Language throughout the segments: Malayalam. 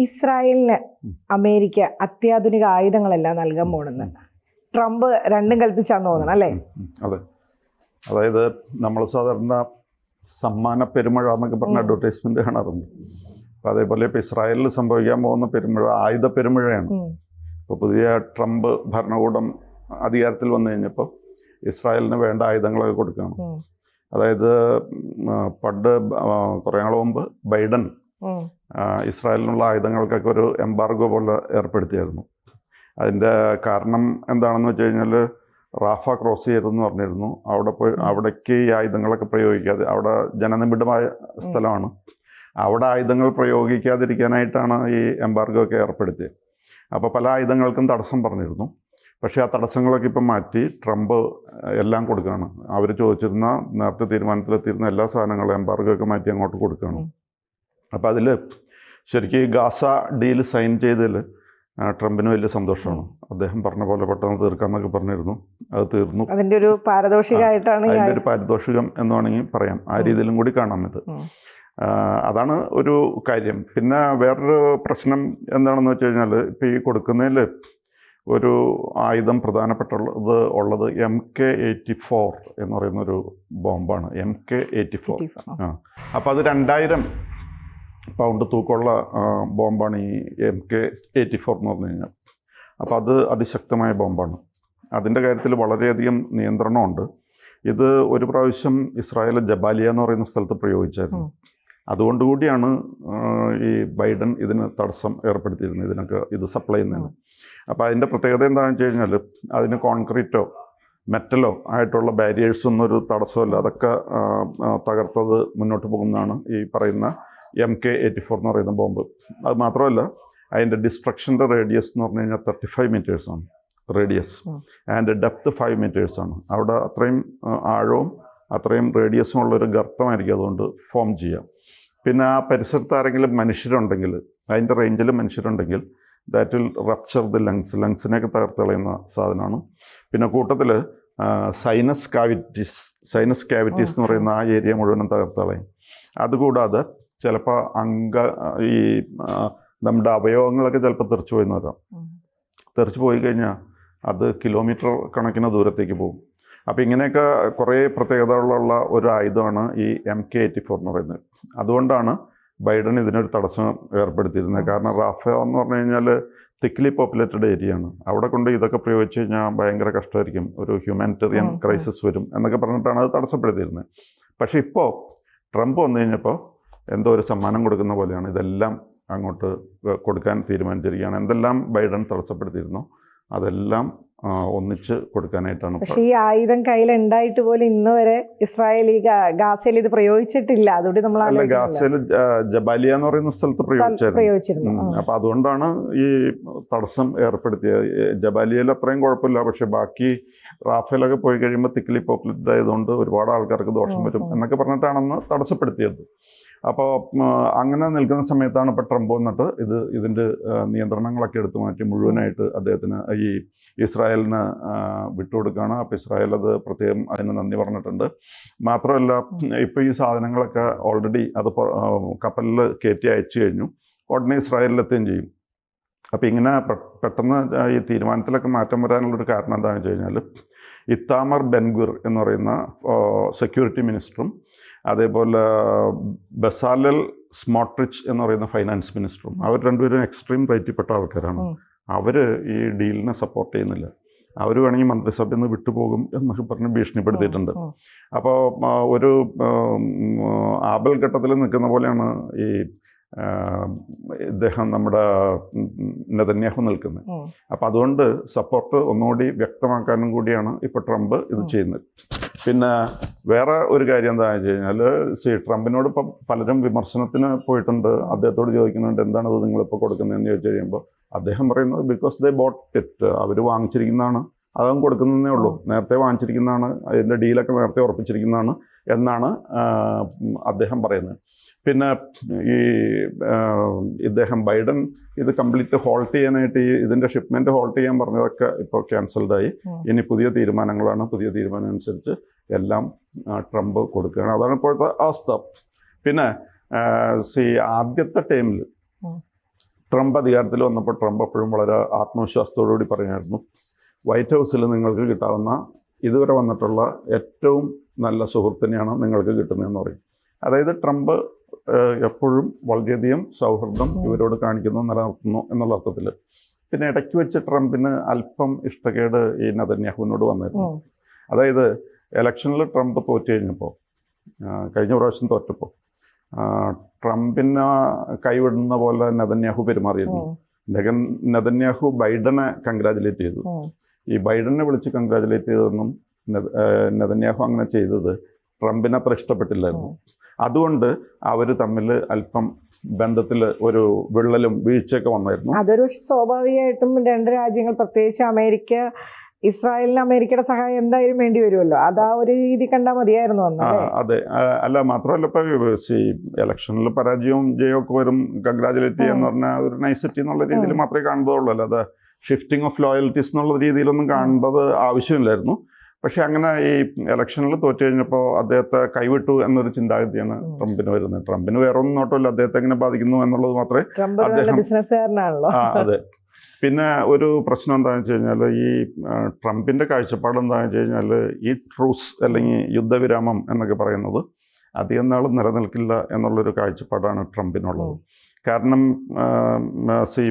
ഇസ്രായേലിന് അമേരിക്ക അത്യാധുനിക ആയുധങ്ങളെല്ലാം നൽകാൻ പോണെന്ന് ട്രംപ് രണ്ടും കൽപ്പിച്ചാന്ന് തോന്നണം അല്ലേ? അതെ, അതായത് നമ്മൾ സാധാരണ സമ്മാന പെരുമഴ എന്നൊക്കെ പറഞ്ഞ അഡ്വർടൈസ്മെന്റ് കാണാറുണ്ട്. അപ്പം അതേപോലെ ഇപ്പോൾ ഇസ്രായേലിൽ സംഭവിക്കാൻ പോകുന്ന പെരുമഴ ആയുധ പെരുമഴയാണ്. ഇപ്പോൾ പുതിയ ട്രംപ് ഭരണകൂടം അധികാരത്തിൽ വന്നു കഴിഞ്ഞപ്പോൾ ഇസ്രായേലിന് വേണ്ട ആയുധങ്ങളൊക്കെ കൊടുക്കുകയാണ്. അതായത് പണ്ട് കുറേ നാൾ മുമ്പ് ബൈഡൻ ഇസ്രായേലിനുള്ള ആയുധങ്ങൾക്കൊക്കെ ഒരു എംബാർഗോ പോലെ ഏർപ്പെടുത്തിയായിരുന്നു. അതിൻ്റെ കാരണം എന്താണെന്ന് വെച്ച് കഴിഞ്ഞാൽ റാഫ ക്രോസ് ചെയ്തെന്ന് പറഞ്ഞിരുന്നു. അവിടേക്ക് ഈ ആയുധങ്ങളൊക്കെ പ്രയോഗിക്കാതെ, അവിടെ ജനനിബിഡമായ സ്ഥലമാണ്, അവിടെ ആയുധങ്ങൾ പ്രയോഗിക്കാതിരിക്കാനായിട്ടാണ് ഈ എംബാർഗോ ഒക്കെ ഏർപ്പെടുത്തിയത്. അപ്പോൾ പല ആയുധങ്ങൾക്കും തടസ്സം പറഞ്ഞിരുന്നു. പക്ഷേ ആ തടസ്സങ്ങളൊക്കെ ഇപ്പം മാറ്റി ട്രംപ് എല്ലാം കൊടുക്കുകയാണ്. അവർ ചോദിച്ചിരുന്ന നേരത്തെ തീരുമാനത്തിലെത്തിയിരുന്ന എല്ലാ സാധനങ്ങളും എംബാർഗോ ഒക്കെ മാറ്റി അങ്ങോട്ട് കൊടുക്കുകയാണ്. അപ്പോൾ അതിൽ ശരിക്കും ഗാസ ഡീൽ സൈൻ ചെയ്തതിൽ ട്രംപിന് വലിയ സന്തോഷമാണ്. അദ്ദേഹം പറഞ്ഞ പോലെ പെട്ടെന്ന് തീർക്കാമെന്നൊക്കെ പറഞ്ഞിരുന്നു. അത് തീർന്നു. അതിൻ്റെ ഒരു പാരിതോഷികമായിട്ടാണ്, അതിൻ്റെ ഒരു പാരിതോഷികം എന്ന് വേണമെങ്കിൽ പറയാം. ആ രീതിയിലും കൂടി കാണാം ഇത്. അതാണ് ഒരു കാര്യം. പിന്നെ വേറൊരു പ്രശ്നം എന്താണെന്ന് വെച്ച് കഴിഞ്ഞാൽ, ഇപ്പോൾ ഈ കൊടുക്കുന്നതിൽ ഒരു ആയുധം ഉള്ളത് MK-84 എന്ന് പറയുന്നൊരു ബോംബാണ്. MK-84. അപ്പോൾ അത് 2000 പൗണ്ട് തൂക്കമുള്ള ബോംബാണ് ഈ MK-84 എന്ന് പറഞ്ഞു കഴിഞ്ഞാൽ. അപ്പോൾ അത് അതിശക്തമായ ബോംബാണ്. അതിൻ്റെ കാര്യത്തിൽ വളരെയധികം നിയന്ത്രണമുണ്ട്. ഇത് ഒരു പ്രാവശ്യം ഇസ്രായേൽ ജബാലിയ എന്ന് പറയുന്ന സ്ഥലത്ത് പ്രയോഗിച്ചായിരുന്നു. അതുകൊണ്ടുകൂടിയാണ് ഈ ബൈഡൻ ഇതിന് തടസ്സം ഏർപ്പെടുത്തിയിരുന്നത്, ഇത് സപ്ലൈ ചെയ്യുന്നതിന്. അപ്പോൾ അതിൻ്റെ പ്രത്യേകത എന്താണെന്ന് വെച്ച് കഴിഞ്ഞാൽ, അതിന് കോൺക്രീറ്റോ മെറ്റലോ ആയിട്ടുള്ള ബാരിയേഴ്സൊന്നും ഒരു തടസ്സമല്ല. അതൊക്കെ തകർത്തത് മുന്നോട്ട് പോകുന്നതാണ് ഈ പറയുന്ന MK-84 എന്ന് പറയുന്ന ബോംബ്. അത് മാത്രമല്ല, അതിൻ്റെ ഡിസ്ട്രക്ഷൻ്റെ റേഡിയസ് എന്ന് പറഞ്ഞു കഴിഞ്ഞാൽ 35 മീറ്റേഴ്സാണ് റേഡിയസ്, ആൻഡ് ഡെപ്ത് 5 മീറ്റേഴ്സാണ്. അവിടെ അത്രയും ആഴവും അത്രയും റേഡിയസും ഉള്ളൊരു ഗർത്തമായിരിക്കും അതുകൊണ്ട് ഫോം ചെയ്യാം. പിന്നെ ആ പരിസരത്ത് ആരെങ്കിലും മനുഷ്യരുണ്ടെങ്കിൽ, അതിൻ്റെ റേഞ്ചിൽ മനുഷ്യരുണ്ടെങ്കിൽ ദാറ്റ് വിൽ റപ്ചർ ദി ലങ്സിനെയൊക്കെ തകർത്ത് കളയുന്ന സാധനമാണ്. പിന്നെ കൂട്ടത്തിൽ സൈനസ് കാവിറ്റീസ് എന്ന് പറയുന്ന ആ ഏരിയ മുഴുവനും തകർത്ത് കളയും. അതുകൂടാതെ ചിലപ്പോൾ ഈ നമ്മുടെ അവയവങ്ങളൊക്കെ ചിലപ്പോൾ തെറിച്ചു പോയെന്ന് വരാം. തെറിച്ചു പോയി കഴിഞ്ഞാൽ അത് കിലോമീറ്റർ കണക്കിന് ദൂരത്തേക്ക് പോകും. അപ്പോൾ ഇങ്ങനെയൊക്കെ കുറേ പ്രത്യേകതകളുള്ള ഒരു ആയുധമാണ് ഈ MK-84 എന്ന് പറയുന്നത്. അതുകൊണ്ടാണ് ബൈഡൻ ഇതിനൊരു തടസ്സം ഏർപ്പെടുത്തിയിരുന്നത്. കാരണം റാഫ എന്ന് പറഞ്ഞു കഴിഞ്ഞാൽ തിക്ലി പോപ്പുലേറ്റഡ് ഏരിയ ആണ്. അവിടെ കൊണ്ട് ഇതൊക്കെ പ്രയോഗിച്ച് കഴിഞ്ഞാൽ ഭയങ്കര കഷ്ടമായിരിക്കും, ഒരു ഹ്യൂമാനിറ്റേറിയൻ ക്രൈസിസ് വരും എന്നൊക്കെ പറഞ്ഞിട്ടാണ് അത് തടസ്സപ്പെടുത്തിയിരുന്നത്. പക്ഷേ ഇപ്പോൾ ട്രംപ് വന്നു കഴിഞ്ഞപ്പോൾ എന്തോ ഒരു സമ്മാനം കൊടുക്കുന്ന പോലെയാണ് ഇതെല്ലാം അങ്ങോട്ട് കൊടുക്കാൻ തീരുമാനിച്ചിരിക്കുകയാണ്. എന്തെല്ലാം ബൈഡൻ തടസ്സപ്പെടുത്തിയിരുന്നു അതെല്ലാം ഒന്നിച്ച് കൊടുക്കാനായിട്ടാണ്. പക്ഷേ ഈ ആയുധം കയ്യിലുണ്ടായിട്ട് പോലും ഇന്ന് വരെ ഇസ്രായേൽ ഈ ഗാസയിൽ ഇത് പ്രയോഗിച്ചിട്ടില്ല. അതുകൊണ്ട് നമ്മൾ ഗാസയിൽ ജബാലിയ എന്ന് പറയുന്ന സ്ഥലത്ത് പ്രയോഗിച്ചിരുന്നു. അപ്പം അതുകൊണ്ടാണ് ഈ തടസ്സം ഏർപ്പെടുത്തിയത്. ജബാലിയയിൽ അത്രയും കുഴപ്പമില്ല, പക്ഷെ ബാക്കി റാഫേലൊക്കെ പോയി കഴിയുമ്പോൾ തിക്ലി പോപ്പുലേറ്റഡ് ആയതുകൊണ്ട് ഒരുപാട് ആൾക്കാർക്ക് ദോഷം വരും എന്നൊക്കെ പറഞ്ഞിട്ടാണെന്ന് തടസ്സപ്പെടുത്തിയത്. അപ്പോൾ അങ്ങനെ നിൽക്കുന്ന സമയത്താണ് ഇപ്പോൾ ട്രംപ് വന്നിട്ട് ഇതിൻ്റെ നിയന്ത്രണങ്ങളൊക്കെ എടുത്തു മാറ്റി മുഴുവനായിട്ട് അദ്ദേഹത്തിന് ഈ ഇസ്രായേലിന് വിട്ടുകൊടുക്കുകയാണ്. അപ്പോൾ ഇസ്രായേൽ അത് പ്രത്യേകം അതിന് നന്ദി പറഞ്ഞിട്ടുണ്ട്. മാത്രമല്ല, ഇപ്പോൾ ഈ സാധനങ്ങളൊക്കെ ഓൾറെഡി അത് കപ്പലിൽ കയറ്റി അയച്ചു കഴിഞ്ഞു, ഉടനെ ഇസ്രായേലിലെത്തുകയും ചെയ്യും. അപ്പോൾ ഇങ്ങനെ പെട്ടെന്ന് ഈ തീരുമാനത്തിലൊക്കെ മാറ്റം വരാനുള്ളൊരു കാരണം എന്താണെന്ന് വെച്ച് കഴിഞ്ഞാൽ, ഇത്താമർ ബെൻഗുർ എന്ന് പറയുന്ന സെക്യൂരിറ്റി മിനിസ്റ്ററും അതേപോലെ ബസാലൽ സ്മോട്രിച്ച് എന്ന് പറയുന്ന ഫൈനാൻസ് മിനിസ്റ്ററും, അവർ രണ്ടുപേരും എക്സ്ട്രീം റൈറ്റിൽപ്പെട്ട ആൾക്കാരാണ്. അവർ ഈ ഡീലിനെ സപ്പോർട്ട് ചെയ്യുന്നില്ല. അവർ വേണമെങ്കിൽ മന്ത്രിസഭയിൽ നിന്ന് വിട്ടുപോകും എന്നൊക്കെ പറഞ്ഞ് ഭീഷണിപ്പെടുത്തിയിട്ടുണ്ട്. അപ്പോൾ ഒരു ആപൽ ഘട്ടത്തിൽ നിൽക്കുന്ന പോലെയാണ് ഈ ഇദ്ദേഹം നമ്മുടെ നെതന്യാഹു നിൽക്കുന്നത്. അപ്പം അതുകൊണ്ട് സപ്പോർട്ട് ഒന്നുകൂടി വ്യക്തമാക്കാനും കൂടിയാണ് ഇപ്പോൾ ട്രംപ് ഇത് ചെയ്യുന്നത്. പിന്നെ വേറെ ഒരു കാര്യം എന്താണെന്ന് വെച്ച് കഴിഞ്ഞാൽ, ട്രംപിനോട് ഇപ്പം പലരും വിമർശനത്തിന് പോയിട്ടുണ്ട്. അദ്ദേഹത്തോട് ചോദിക്കുന്നുണ്ട് എന്താണത് നിങ്ങളിപ്പോൾ കൊടുക്കുന്നതെന്ന് ചോദിച്ചു കഴിയുമ്പോൾ അദ്ദേഹം പറയുന്നത് ബിക്കോസ് ദേ ബോട്ട് ഇറ്റ്, അവർ വാങ്ങിച്ചിരിക്കുന്നതാണ്, അതും കൊടുക്കുന്നതേ ഉള്ളൂ, നേരത്തെ വാങ്ങിച്ചിരിക്കുന്നതാണ്, അതിൻ്റെ ഡീലൊക്കെ നേരത്തെ ഉറപ്പിച്ചിരിക്കുന്നതാണ് എന്നാണ് അദ്ദേഹം പറയുന്നത്. പിന്നെ ഈ ഇദ്ദേഹം ബൈഡൻ ഇത് കംപ്ലീറ്റ് ഹോൾട്ട് ചെയ്യാനായിട്ട് ഇതിൻ്റെ ഷിപ്മെൻറ്റ് ഹോൾട്ട് ചെയ്യാൻ പറഞ്ഞതൊക്കെ ഇപ്പോൾ ക്യാൻസൽഡായി. ഇനി പുതിയ തീരുമാനങ്ങളാണ്. പുതിയ തീരുമാനം അനുസരിച്ച് എല്ലാം ട്രംപ് കൊടുക്കുകയാണ്. അതാണ് ഇപ്പോഴത്തെ അവസ്ഥ. പിന്നെ ആദ്യത്തെ ടൈമിൽ ട്രംപ് അധികാരത്തിൽ വന്നപ്പോൾ ട്രംപ് എപ്പോഴും വളരെ ആത്മവിശ്വാസത്തോടുകൂടി പറയുമായിരുന്നു, വൈറ്റ് ഹൗസിൽ നിങ്ങൾക്ക് കിട്ടാവുന്ന ഇതുവരെ വന്നിട്ടുള്ള ഏറ്റവും നല്ല സുഹൃത്തിനെയാണ് നിങ്ങൾക്ക് കിട്ടുന്നതെന്ന് പറയും. അതായത് ട്രംപ് എപ്പോഴും വളരെയധികം സൗഹൃദം ഇവരോട് കാണിക്കുന്നു, നിലനിർത്തുന്നു എന്നുള്ള അർത്ഥത്തിൽ. പിന്നെ ഇടയ്ക്ക് വെച്ച് ട്രംപിന് അല്പം ഇഷ്ടക്കേട് ഈ നെതന്യാഹുവിനോട് വന്നിരുന്നു. അതായത് ഇലക്ഷനിൽ ട്രംപ് തോറ്റു കഴിഞ്ഞപ്പോൾ, കഴിഞ്ഞ പ്രാവശ്യം തോറ്റപ്പോൾ ട്രംപിനെ കൈവിടുന്ന പോലെ നെതന്യാഹു പെരുമാറിയിരുന്നു. നെതന്യാഹു ബൈഡനെ കൺഗ്രാജുലേറ്റ് ചെയ്തു. ഈ ബൈഡനെ വിളിച്ച് കൺഗ്രാജുലേറ്റ് ചെയ്തതൊന്നും നെതന്യാഹു അങ്ങനെ ചെയ്തത് ട്രംപിന് അത്ര ഇഷ്ടപ്പെട്ടില്ലായിരുന്നു. അതുകൊണ്ട് അവർ തമ്മിൽ അല്പം ബന്ധത്തിൽ ഒരു വിള്ളലും വീഴ്ചയൊക്കെ വന്നായിരുന്നു. അതൊരു സ്വാഭാവികമായിട്ടും രണ്ട് രാജ്യങ്ങൾ, പ്രത്യേകിച്ച് അമേരിക്ക, ഇസ്രായേലിന് അമേരിക്കയുടെ സഹായം എന്തായാലും വേണ്ടി വരുമല്ലോ. അത് ആ ഒരു രീതി കണ്ടാൽ മതിയായിരുന്നു അന്ന്. അതെ, അല്ല മാത്രമല്ല ഇപ്പോൾ ഇലക്ഷനിൽ പരാജയവും ജയവും ഒക്കെ വരും, കൺഗ്രാജുലേറ്റ് ചെയ്യാന്ന് പറഞ്ഞാൽ ഒരു നൈസിറ്റി എന്നുള്ള രീതിയിൽ മാത്രമേ കാണുന്നുള്ളൂ. അല്ലാതെ ഷിഫ്റ്റിംഗ് ഓഫ് ലോയൽറ്റീസ് എന്നുള്ള രീതിയിലൊന്നും കാണേണ്ടത് ആവശ്യമില്ലായിരുന്നു. പക്ഷെ അങ്ങനെ ഈ ഇലക്ഷനിൽ തോറ്റു കഴിഞ്ഞപ്പോൾ അദ്ദേഹത്തെ കൈവിട്ടു എന്നൊരു ചിന്താഗതിയാണ് ട്രംപിന് വരുന്നത്. ട്രംപിന് വേറെ ഒന്നും നോട്ടമില്ല അദ്ദേഹത്തെ എങ്ങനെ ബാധിക്കുന്നു എന്നുള്ളത് മാത്രമേ അദ്ദേഹം. ബിസിനസ്സുകാരനാണല്ലോ. അതെ. പിന്നെ ഒരു പ്രശ്നം എന്താണെന്ന് വെച്ച് കഴിഞ്ഞാൽ, ഈ ട്രംപിൻ്റെ കാഴ്ചപ്പാട് എന്താണെന്ന് വെച്ച് കഴിഞ്ഞാൽ, ഈ ട്രൂസ് അല്ലെങ്കിൽ യുദ്ധവിരാമം എന്നൊക്കെ പറയുന്നത് അധികം നാൾ നിലനിൽക്കില്ല എന്നുള്ളൊരു കാഴ്ചപ്പാടാണ് ട്രംപിനുള്ളത്. കാരണം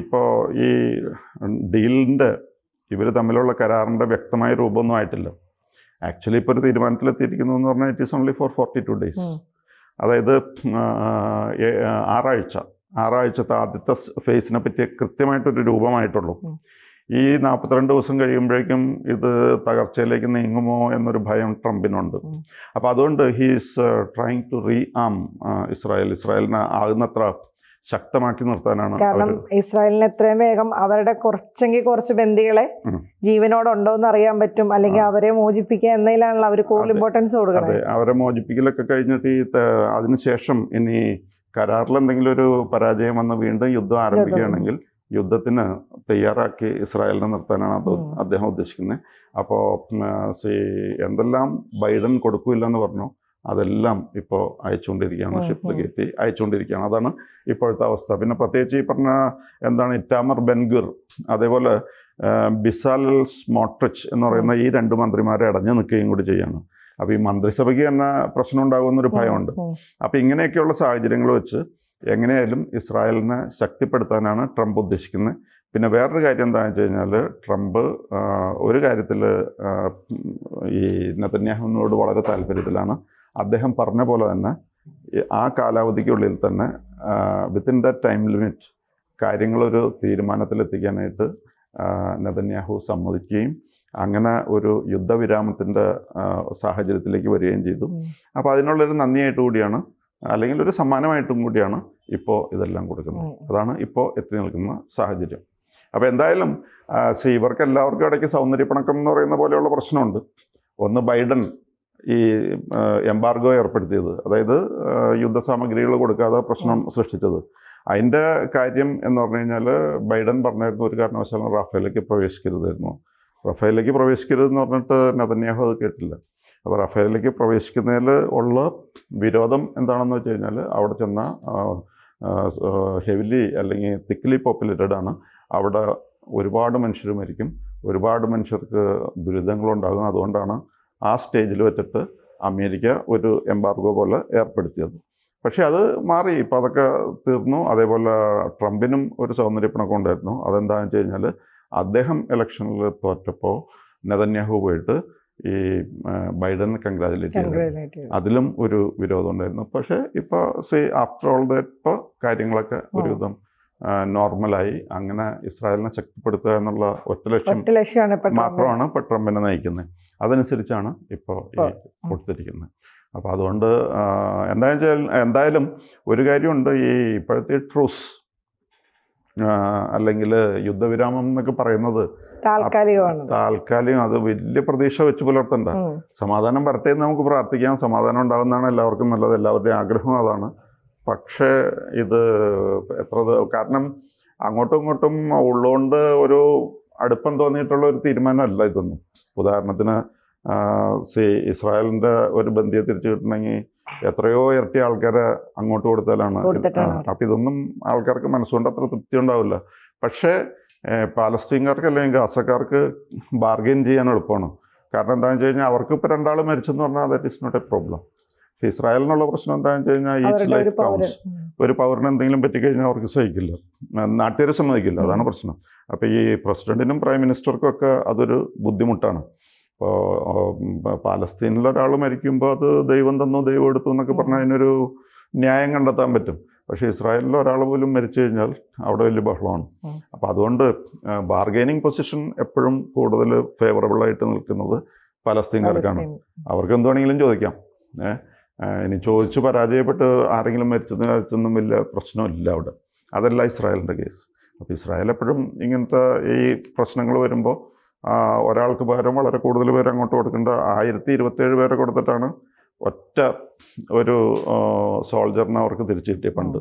ഇപ്പോൾ ഈ ഡീലിൻ്റെ ഇവർ തമ്മിലുള്ള കരാറിൻ്റെ വ്യക്തമായ രൂപമൊന്നും ആയിട്ടില്ല. ആക്ച്വലി ഇപ്പോൾ ഒരു തീരുമാനത്തിലെത്തിയിരിക്കുന്നു എന്ന് പറഞ്ഞാൽ it is only for 42 days. അതായത് ആറാഴ്ചത്തെ ആദ്യത്തെ ഫേസിനെ പറ്റി കൃത്യമായിട്ടൊരു രൂപമായിട്ടുള്ളൂ. ഈ 42 ദിവസം കഴിയുമ്പോഴേക്കും ഇത് തകർച്ചയിലേക്ക് നീങ്ങുമോ എന്നൊരു ഭയം ട്രംപിനുണ്ട്. അപ്പോൾ അതുകൊണ്ട് ഹീസ് ട്രൈങ് ടു റീആം ഇസ്രായേലിനെ ആകുന്നത്ര ശക്തമാക്കി നിർത്താനാണ്. കാരണം ഇസ്രായേലിന് എത്രയും വേഗം അവരുടെ കുറച്ച് ബന്ദികളെ ജീവനോടുണ്ടോ എന്ന് അറിയാൻ പറ്റും, അല്ലെങ്കിൽ അവരെ മോചിപ്പിക്കുക എന്നതിലാണല്ലോ അവർ കൂടുതൽ ഇമ്പോർട്ടൻസ് കൊടുക്കുന്നത്. അതെ, അവരെ മോചിപ്പിക്കലൊക്കെ കഴിഞ്ഞിട്ട് ഈ അതിനുശേഷം ഇനി കരാറിൽ എന്തെങ്കിലും ഒരു പരാജയം വന്ന് വീണ്ടും യുദ്ധം ആരംഭിക്കുകയാണെങ്കിൽ യുദ്ധത്തിന് തയ്യാറാക്കി ഇസ്രായേലിനെ നിർത്താനാണ് അദ്ദേഹം ഉദ്ദേശിക്കുന്നത്. അപ്പോൾ എന്തെല്ലാം ബൈഡൻ കൊടുക്കില്ല എന്ന് പറഞ്ഞു അതെല്ലാം ഇപ്പോൾ അയച്ചുകൊണ്ടിരിക്കുകയാണ്, ഷിപ്പിൽ കയറ്റി അയച്ചുകൊണ്ടിരിക്കുകയാണ്. അതാണ് ഇപ്പോഴത്തെ അവസ്ഥ. പിന്നെ പ്രത്യേകിച്ച് ഈ പറഞ്ഞ എന്താണ് ഇറ്റാമർ ബെൻഗുർ, അതേപോലെ ബിസാലൽ സ്മോട്രിച്ച് എന്ന് പറയുന്ന ഈ 2 മന്ത്രിമാരെ അടഞ്ഞു നിൽക്കുകയും കൂടി ചെയ്യാണ്. അപ്പോൾ ഈ മന്ത്രിസഭയ്ക്ക് തന്നെ പ്രശ്നം ഉണ്ടാകുമെന്നൊരു ഭയമുണ്ട്. അപ്പോൾ ഇങ്ങനെയൊക്കെയുള്ള സാഹചര്യങ്ങൾ വെച്ച് എങ്ങനെയായാലും ഇസ്രായേലിനെ ശക്തിപ്പെടുത്താനാണ് ട്രംപ് ഉദ്ദേശിക്കുന്നത്. പിന്നെ വേറൊരു കാര്യം എന്താണെന്ന് വെച്ച് കഴിഞ്ഞാൽ, ട്രംപ് ഒരു കാര്യത്തിൽ ഈ നെതന്യാഹുവിനോട് വളരെ താല്പര്യത്തിലാണ്. അദ്ദേഹം പറഞ്ഞ പോലെ തന്നെ ആ കാലാവധിക്കുള്ളിൽ തന്നെ വിത്തിൻ ദ ടൈം ലിമിറ്റ് കാര്യങ്ങളൊരു തീരുമാനത്തിലെത്തിക്കാനായിട്ട് നെതന്യാഹു സമ്മതിക്കുകയും അങ്ങനെ ഒരു യുദ്ധവിരാമത്തിൻ്റെ സാഹചര്യത്തിലേക്ക് വരികയും ചെയ്തു. അപ്പോൾ അതിനുള്ളൊരു നന്ദിയായിട്ട് കൂടിയാണ്, അല്ലെങ്കിൽ ഒരു സമ്മാനമായിട്ടും കൂടിയാണ് ഇപ്പോൾ ഇതെല്ലാം കൊടുക്കുന്നത്. അതാണ് ഇപ്പോൾ എത്തി നിൽക്കുന്ന സാഹചര്യം. അപ്പോൾ എന്തായാലും ഇവർക്ക് എല്ലാവർക്കും ഇടയ്ക്ക് സൗന്ദര്യപ്പണക്കം എന്ന് പറയുന്ന പോലെയുള്ള പ്രശ്നമുണ്ട്. ഒന്ന് ബൈഡൻ ഈ എംബാർഗോ ഏർപ്പെടുത്തിയത്, അതായത് യുദ്ധസാമഗ്രികൾ കൊടുക്കാതെ പ്രശ്നം സൃഷ്ടിച്ചത്. അതിൻ്റെ കാര്യം എന്ന് പറഞ്ഞു കഴിഞ്ഞാൽ ബൈഡൻ പറഞ്ഞായിരുന്നു ഒരു കാരണവശാലും റാഫേലേക്ക് പ്രവേശിക്കരുതായിരുന്നു. റാഫേലേക്ക് പ്രവേശിക്കരുതെന്ന് പറഞ്ഞിട്ട് നെതന്യാഹു അത് കേട്ടില്ല. അപ്പോൾ റാഫേലേക്ക് പ്രവേശിക്കുന്നതിൽ ഉള്ള വിരോധം എന്താണെന്ന് വെച്ച് കഴിഞ്ഞാൽ, അവിടെ ചെന്ന ഹെവിലി അല്ലെങ്കിൽ തിക്ലി പോപ്പുലേറ്റഡ് ആണ്. അവിടെ ഒരുപാട് മനുഷ്യർ മരിക്കും, ഒരുപാട് മനുഷ്യർക്ക് ദുരിതങ്ങളുണ്ടാകും. അതുകൊണ്ടാണ് ആ സ്റ്റേജിൽ വെച്ചിട്ട് അമേരിക്ക ഒരു എംബാർഗോ പോലെ ഏർപ്പെടുത്തിയത്. പക്ഷേ അത് മാറി, ഇപ്പോൾ അതൊക്കെ തീർന്നു. അതേപോലെ ട്രംപിനും ഒരു സൗന്ദര്യപ്പണക്കം ഉണ്ടായിരുന്നു. അതെന്താണെന്ന് വെച്ച് കഴിഞ്ഞാൽ, അദ്ദേഹം ഇലക്ഷനിൽ തോറ്റപ്പോൾ നെതന്യാഹു പോയിട്ട് ഈ ബൈഡനെ കൺഗ്രാജുലേറ്റ് ചെയ്തു. അതിലും ഒരു വിരോധം ഉണ്ടായിരുന്നു. പക്ഷേ ഇപ്പോൾ ആഫ്റ്റർ ഓൾ ദാറ്റ് ഇപ്പോൾ കാര്യങ്ങളൊക്കെ ഒരുവിധം നോർമലായി. അങ്ങനെ ഇസ്രായേലിനെ ശക്തിപ്പെടുത്തുക എന്നുള്ള ഒറ്റ ലക്ഷ്യം മാത്രമാണ് ഇപ്പോൾ ട്രംപിനെ നയിക്കുന്നത്. അതനുസരിച്ചാണ് ഇപ്പോൾ ഈ കൊടുത്തിരിക്കുന്നത്. അപ്പോൾ അതുകൊണ്ട് എന്തായാലും ഒരു കാര്യമുണ്ട്, ഈ ഇപ്പോഴത്തെ ട്രൂസ് അല്ലെങ്കിൽ യുദ്ധവിരാമം എന്നൊക്കെ പറയുന്നത് താൽക്കാലികം. അത് വലിയ പ്രതീക്ഷ വെച്ച് പുലർത്തണ്ട. സമാധാനം വരട്ടെ എന്ന് നമുക്ക് പ്രാർത്ഥിക്കാം. സമാധാനം ഉണ്ടാകുന്നതാണ് എല്ലാവർക്കും നല്ലത്, എല്ലാവരുടെയും ആഗ്രഹം അതാണ്. പക്ഷേ ഇത് കാരണം അങ്ങോട്ടും ഇങ്ങോട്ടും ഉള്ളതുകൊണ്ട് ഒരു അടുപ്പം തോന്നിയിട്ടുള്ള ഒരു തീരുമാനമല്ല ഇതൊന്നും. ഉദാഹരണത്തിന് ഇസ്രായേലിൻ്റെ ഒരു ബന്ധിയെ തിരിച്ചു കിട്ടണമെങ്കിൽ എത്രയോ ഇരട്ടി ആൾക്കാരെ അങ്ങോട്ട് കൊടുത്താലാണ് അപ്പം ഇതൊന്നും ആൾക്കാർക്ക് മനസ്സുകൊണ്ട് അത്ര തൃപ്തി ഉണ്ടാവില്ല. പക്ഷേ പാലസ്തീൻകാർക്ക് അല്ലെങ്കിൽ ഗാസക്കാർക്ക് ബാർഗെയിൻ ചെയ്യാൻ എളുപ്പമാണ്. കാരണം എന്താണെന്ന് വെച്ച് കഴിഞ്ഞാൽ അവർക്ക് ഇപ്പോൾ 2 ആൾ മരിച്ചെന്ന് പറഞ്ഞാൽ that is not a problem. ഇസ്രായേലിനുള്ള പ്രശ്നം എന്താണെന്ന് വെച്ച് കഴിഞ്ഞാൽ ഈച്ച് ലൈഫ് കൗണ്ട്സ്. ഒരു പൗരന് എന്തെങ്കിലും പറ്റിക്കഴിഞ്ഞാൽ അവർക്ക് സഹിക്കില്ല, നാട്ടുകാർ സമ്മതിക്കില്ല, അതാണ് പ്രശ്നം. അപ്പോൾ ഈ പ്രസിഡന്റിനും പ്രൈം മിനിസ്റ്റർക്കും ഒക്കെ അതൊരു ബുദ്ധിമുട്ടാണ്. ഇപ്പോൾ പാലസ്തീനിൽ ഒരാൾ മരിക്കുമ്പോൾ അത് ദൈവം തന്നു ദൈവം എടുത്തു എന്നൊക്കെ പറഞ്ഞാൽ അതിനൊരു ന്യായം കണ്ടെത്താൻ പറ്റും. പക്ഷേ ഇസ്രായേലിൽ ഒരാൾ പോലും മരിച്ചു കഴിഞ്ഞാൽ അവിടെ വലിയ ബഹളമാണ്. അപ്പോൾ അതുകൊണ്ട് ബാർഗൈനിങ് പൊസിഷൻ എപ്പോഴും കൂടുതൽ ഫേവറബിളായിട്ട് നിൽക്കുന്നത് പലസ്തീൻകാർക്കാണ്. അവർക്ക് എന്ത് വേണമെങ്കിലും ചോദിക്കാം. ഇനി ചോദിച്ച് പരാജയപ്പെട്ട് ആരെങ്കിലും മരിച്ചൊന്നും വലിയ പ്രശ്നമില്ല അവിടെ. അതല്ല ഇസ്രായേലിൻ്റെ കേസ്. അപ്പോൾ ഇസ്രായേൽ എപ്പോഴും ഇങ്ങനത്തെ ഈ പ്രശ്നങ്ങൾ വരുമ്പോൾ ഒരാൾക്ക് പകരം വളരെ കൂടുതൽ പേര് അങ്ങോട്ട് കൊടുക്കേണ്ട 1027 പേരെ കൊടുത്തിട്ടാണ് ഒറ്റ ഒരു സോൾജറിനെ അവർക്ക് തിരിച്ചു കിട്ടിയ പണ്ട്.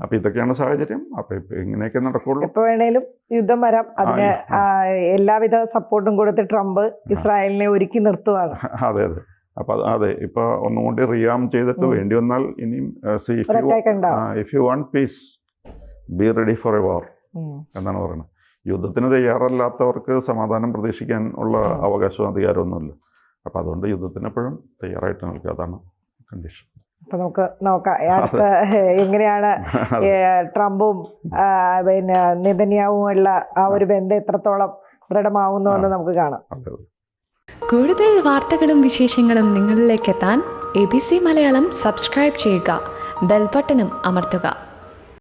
അപ്പം ഇതൊക്കെയാണ് സാഹചര്യം. അപ്പം ഇപ്പം ഇങ്ങനെയൊക്കെ നടക്കുള്ളൂ. എപ്പോൾ വേണേലും യുദ്ധം വരാം. അതിന് എല്ലാവിധ സപ്പോർട്ടും കൊടുത്ത് ട്രംപ് ഇസ്രായേലിനെ ഒരുക്കി നിർത്തുവാണ്. അതെ അതെ. അപ്പം അതെ, ഇപ്പോൾ ഒന്നും കൂടി റിയാം ചെയ്തിട്ട് വേണ്ടി വന്നാൽ ഇനിയും if you want peace be ready for a war എന്നാണ് പറയുന്നത്. യുദ്ധത്തിന് തയ്യാറല്ലാത്തവർക്ക് സമാധാനം പ്രതീക്ഷിക്കാൻ ഉള്ള അവകാശവും അധികാരമൊന്നുമില്ല. അപ്പം അതുകൊണ്ട് യുദ്ധത്തിന് എപ്പോഴും തയ്യാറായിട്ട് നിൽക്കുക, അതാണ് കണ്ടീഷൻ. അപ്പം നമുക്ക് നോക്കാം അടുത്ത എങ്ങനെയാണ് ട്രംപും പിന്നെ നെതന്യാഹുവുമുള്ള ആ ഒരു ബന്ധം എത്രത്തോളം ദൃഢമാവുന്നു എന്ന് നമുക്ക് കാണാം. കൂടുതൽ വാർത്തകളും വിശേഷങ്ങളും നിങ്ങളിലേക്ക് എത്താൻ ABC മലയാളം സബ്സ്ക്രൈബ് ചെയ്യുക, ബെൽ ബട്ടണും അമർത്തുക.